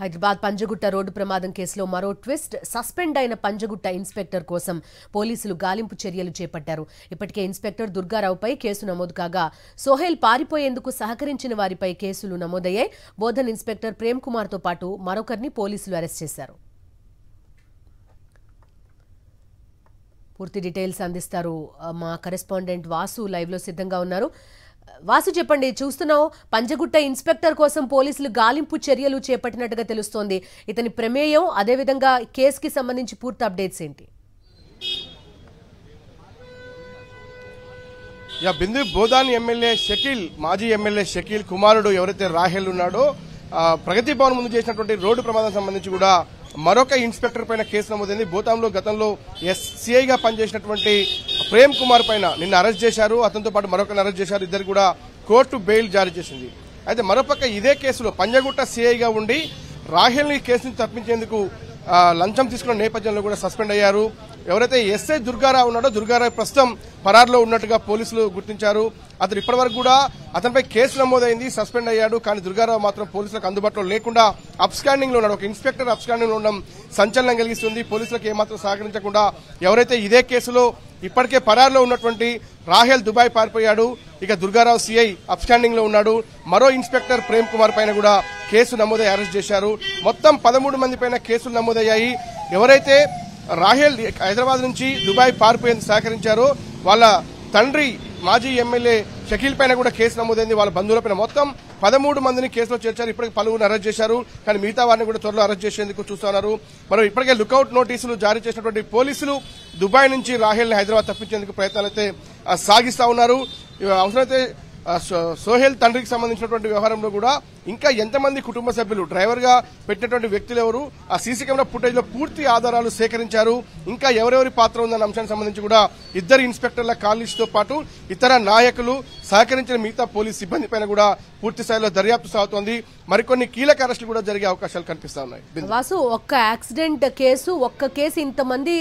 Hyderabad Panjagutta road ప్రమాదం కేసులో మరో ట్విస్ట్. సస్పెండ్ అయిన పంజగుట్ట ఇన్స్పెక్టర్ కోసం పోలీసులు గాలింపు చర్యలు చేపట్టారు. ఇప్పటికే ఇన్స్పెక్టర్ దుర్గారావుపై కేసు నమోదు కాగా సోహెల్ పారిపోయేందుకు సహకరించిన వారిపై కేసులు నమోదయ్యాయి. బోధన్ ఇన్స్పెక్టర్ ప్రేమ్ కుమార్ తో పాటు మరొకరిని పోలీసులు అరెస్ట్ చేశారు. పూర్తి డీటెయిల్స్ అందిస్తారు మా కరెస్పాండెంట్ వాసు, లైవ్ లో సిద్ధంగా ఉన్నారు. వాసు, చెప్పండి. చూస్తున్నావు, పంజగుట్ట ఇన్స్పెక్టర్ కోసం పోలీసులు గాలింపు చర్యలు చేపట్టినట్టుగా తెలుస్తోంది. ఇతని ప్రమేయం, అదేవిధంగా కేసుకి సంబంధించి పూర్తి అప్డేట్స్ ఏంటి? బిందు బోధాన్ ఎమ్మెల్యే షకీల్, మాజీ ఎమ్మెల్యే షకీల్ కుమారుడు ఎవరైతే రాహెల్ ఉన్నాడో, ప్రగతి భవన్ ముందు చేసినటువంటి రోడ్డు ప్రమాదం సంబంధించి కూడా మరొక ఇన్స్పెక్టర్ పైన కేసు నమోదైంది. బోతాంలో గతంలో సిఐగా పనిచేసినటువంటి ప్రేమ్ కుమార్ పైన నిన్న అరెస్ట్ చేశారు. అతనితో పాటు మరొకరిని అరెస్ట్ చేశారు. ఇద్దరు కూడా కోర్టు బెయిల్ జారీ చేసింది. అయితే మరోపక్క ఇదే కేసులో పంజగుట్ట సిఐగా ఉండి రాహెల్ ని కేసు నుంచి తప్పించేందుకు లంచం తీసుకున్న నేపథ్యంలో కూడా సస్పెండ్ అయ్యారు. ఎవరైతే ఎస్ఐ దుర్గారావు ఉన్నాడో, దుర్గారావు ప్రస్తుతం పరారులో ఉన్నట్టుగా పోలీసులు గుర్తించారు. అతను ఇప్పటివరకు కూడా అతనిపై కేసు నమోదైంది, సస్పెండ్ అయ్యాడు. కానీ దుర్గారావు మాత్రం పోలీసులకు అందుబాటులో లేకుండా అబ్స్కాండింగ్ లో ఉన్నాడు. ఒక ఇన్స్పెక్టర్ అబ్స్కాండింగ్ లో ఉండడం సంచలనం కలిగిస్తుంది. పోలీసులకు ఏమాత్రం సహకరించకుండా ఎవరైతే ఇదే కేసులో ఇప్పటికే పరారులో ఉన్నటువంటి రాహెల్ దుబాయ్ పారిపోయాడు. ఇక దుర్గారావు సిఐ అబ్స్కాండింగ్ లో ఉన్నాడు. మరో ఇన్స్పెక్టర్ ప్రేమ్ కుమార్ పైన కూడా కేసు నమోదై అరెస్ట్ చేశారు. మొత్తం 13 మంది పైన కేసులు నమోదయ్యాయి. ఎవరైతే రాహెల్ హైదరాబాద్ నుంచి దుబాయ్ పారిపోయేందుకు సహకరించారో వాళ్ళ తండ్రి మాజీ ఎమ్మెల్యే షకీల్ పైన కూడా కేసు నమోదైంది. వాళ్ళ బంధువులపైన మొత్తం 13 మందిని కేసులో చేర్చారు. ఇప్పటికి పలువురిని అరెస్ట్ చేశారు. కానీ మిగతా వారిని కూడా త్వరలో అరెస్ట్ చేసేందుకు చూస్తున్నారు. మరి ఇప్పటికే లుకౌట్ నోటీసులు జారీ చేసినటువంటి పోలీసులు దుబాయ్ నుంచి రాహెల్ ని హైదరాబాద్ తప్పించేందుకు ప్రయత్నాలు అయితే సాగిస్తా ఉన్నారు. అవసరమైతే సోహెల్ తండ్రికి సంబంధించినటువంటి వ్యవహారంలో కూడా ఇంకా ఎంతమంది కుటుంబ సభ్యులు, డ్రైవర్ గా పెట్టినటువంటి వ్యక్తులు ఎవరు, ఆ సీసీ కెమెరా ఫుటేజ్ లో పూర్తి ఆధారాలు సేకరించారు. ఇంకా ఎవరెవరి పాత్ర ఉందన్న అంశానికి సంబంధించి కూడా ఇద్దరు ఇన్స్పెక్టర్ల కాల్ లిస్ట్ తో పాటు ఇతర నాయకులు, సహకరించిన మిగతా పోలీస్ సిబ్బంది పైన కూడా పూర్తి స్థాయిలో దర్యాప్తు సాగుతోంది. మరికొన్ని కీలక అరెస్టులు కూడా జరిగే అవకాశాలు కనిపిస్తా ఉన్నాయి. వాసు, ఒక్క యాక్సిడెంట్ కేసు, ఒక్క కేసు ఇంతమంది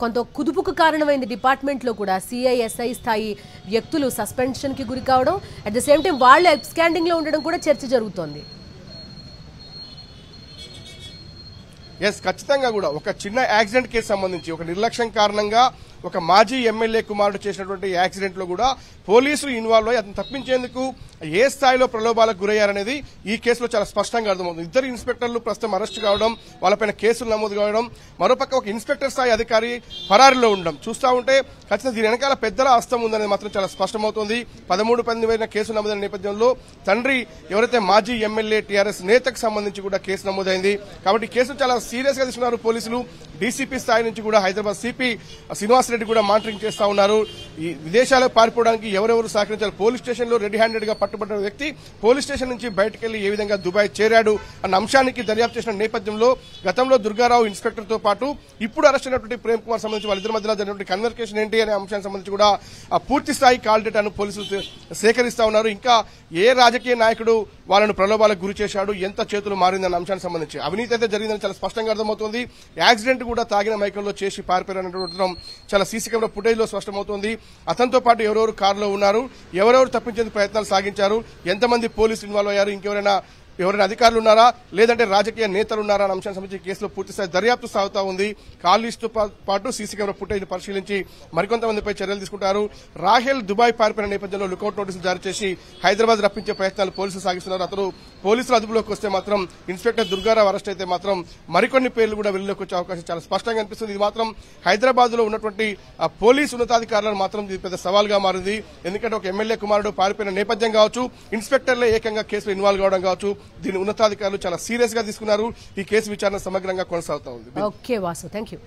కొంత కుదుపుకు కారణమైంది. డిపార్ట్మెంట్ లో కూడా సిఐ, ఎస్ఐ స్థాయి వ్యక్తులు సస్పెన్షన్ కి గురి కావడం, అట్ ద సేమ్ టైం వాళ్ళు అబ్స్కాండింగ్ లో ఉండడం కూడా చర్చ జరుగుతోంది. ఖచ్చితంగా కూడా ఒక చిన్న యాక్సిడెంట్ కేసు సంబంధించి ఒక నిర్లక్ష్యం కారణంగా ఒక మాజీ ఎమ్మెల్యే కుమారుడు చేసినటువంటి యాక్సిడెంట్ లో కూడా పోలీసులు ఇన్వాల్వ్ అయ్యి అతను తప్పించేందుకు ఏ స్థాయిలో ప్రలోభాలకు గురయ్యారనేది ఈ కేసులో చాలా స్పష్టంగా అర్థమవుతుంది. ఇద్దరు ఇన్స్పెక్టర్లు ప్రస్తుతం అరెస్ట్ కావడం, వాళ్ళపైన కేసులు నమోదు కావడం, మరోపక్క ఒక ఇన్స్పెక్టర్ స్థాయి అధికారి పరారీలో ఉండడం చూస్తా ఉంటే ఖచ్చితంగా దీని వెనకాల పెద్దల హస్తం ఉందనేది మాత్రం చాలా స్పష్టమవుతోంది. 13 మంది కేసులు నమోదైన నేపథ్యంలో తండ్రి ఎవరైతే మాజీ ఎమ్మెల్యే టీఆర్ఎస్ నేతకు సంబంధించి కూడా కేసు నమోదైంది. కాబట్టి కేసును చాలా సీరియస్ గా తీసుకున్నారు పోలీసులు. డీసీపీ స్థాయి నుంచి కూడా హైదరాబాద్ సిపి శ్రీనివాసరెడ్డి కూడా మానిటరింగ్ చేస్తా ఉన్నారు. ఈ విదేశాలకు పారిపోవడానికి ఎవరెవరు సహకరించారు, పోలీస్ స్టేషన్ లో రెడీ హ్యాండెడ్ గా పట్టుబడిన వ్యక్తి పోలీస్ స్టేషన్ నుంచి బయటకెళ్లి ఏ విధంగా దుబాయ్ చేరాడు అన్న అంశానికి దర్యాప్తు చేసిన నేపథ్యంలో గతంలో దుర్గారావు ఇన్స్పెక్టర్ తో పాటు ఇప్పుడు అరెస్ట్ అయినటువంటి ప్రేమ్ కుమార్ సంబంధించి వాళ్ళిద్దరి మధ్యలో జరిగినటువంటి కన్వర్సేషన్ ఏంటి అనే అంశానికి సంబంధించి కూడా పూర్తి స్థాయి కాల్ డేటాను పోలీసులు సేకరిస్తా ఉన్నారు. ఇంకా ఏ రాజకీయ నాయకుడు వాళ్ళను ప్రలోభాలకు గురి చేశాడు, ఎంత చేతులు మారిందన్న అంశానికి సంబంధించి అవినీతి అయితే జరిగిందని చాలా స్పష్టంగా అర్థమవుతోంది. యాక్సిడెంట్ కూడా తాగిన మైకంలో చేసి పారిపోయారన్నటువంటి చాలా సీసీ కెమెరా ఫుటేజ్ లో స్పష్టమవుతోంది. అతనితో పాటు ఎవరెవరు కారులో ఉన్నారు, ఎవరెవరు తప్పించేందుకు ప్రయత్నాలు సాగించారు, ఎంతమంది పోలీసులు ఇన్వాల్వ్ అయ్యారు, ఇంకెవరైనా అధికారులు ఉన్నారా, లేదంటే రాజకీయ నేతలు ఉన్నారా అన్న అంశానికి సంబంధించి కేసులో పూర్తిస్థాయి దర్యాప్తు సాగుతా ఉంది. కాల్ లిస్టు పాటు సీసీ కెమెరా ఫుటేజ్ పరిశీలించి మరికొంతమందిపై చర్యలు తీసుకుంటారు. రాహెల్ దుబాయ్ పారిపోయిన నేపథ్యంలో లుకౌట్ నోటీసులు జారీ చేసి హైదరాబాద్ రప్పించే ప్రయత్నాలు పోలీసులు సాగిస్తున్నారు. అతను పోలీసుల అదుపులోకి వస్తే మాత్రం ఇన్స్పెక్టర్ దుర్గారావు అరెస్ట్ అయితే మాత్రం మరికొన్ని పేర్లు కూడా వెలుగులోకి వచ్చే అవకాశం చాలా స్పష్టంగా అనిపిస్తుంది. ఇది మాత్రం హైదరాబాద్ లో ఉన్నటువంటి పోలీసు ఉన్నతాధికారులను మాత్రం ఇది పెద్ద సవాల్గా మారింది. ఎందుకంటే ఒక ఎమ్మెల్యే కుమారుడు పారిపోయిన నేపథ్యం కావచ్చు, ఇన్స్పెక్టర్లే ఏకంగా కేసులో ఇన్వాల్వ్ కావడం కావచ్చు, దీని ఉన్నతాధికారులు చాలా సీరియస్ గా తీసుకున్నారు. ఈ కేసు విచారణ సమగ్రంగా కొనసాగుతా ఉంది. Okay Vasu, thank you.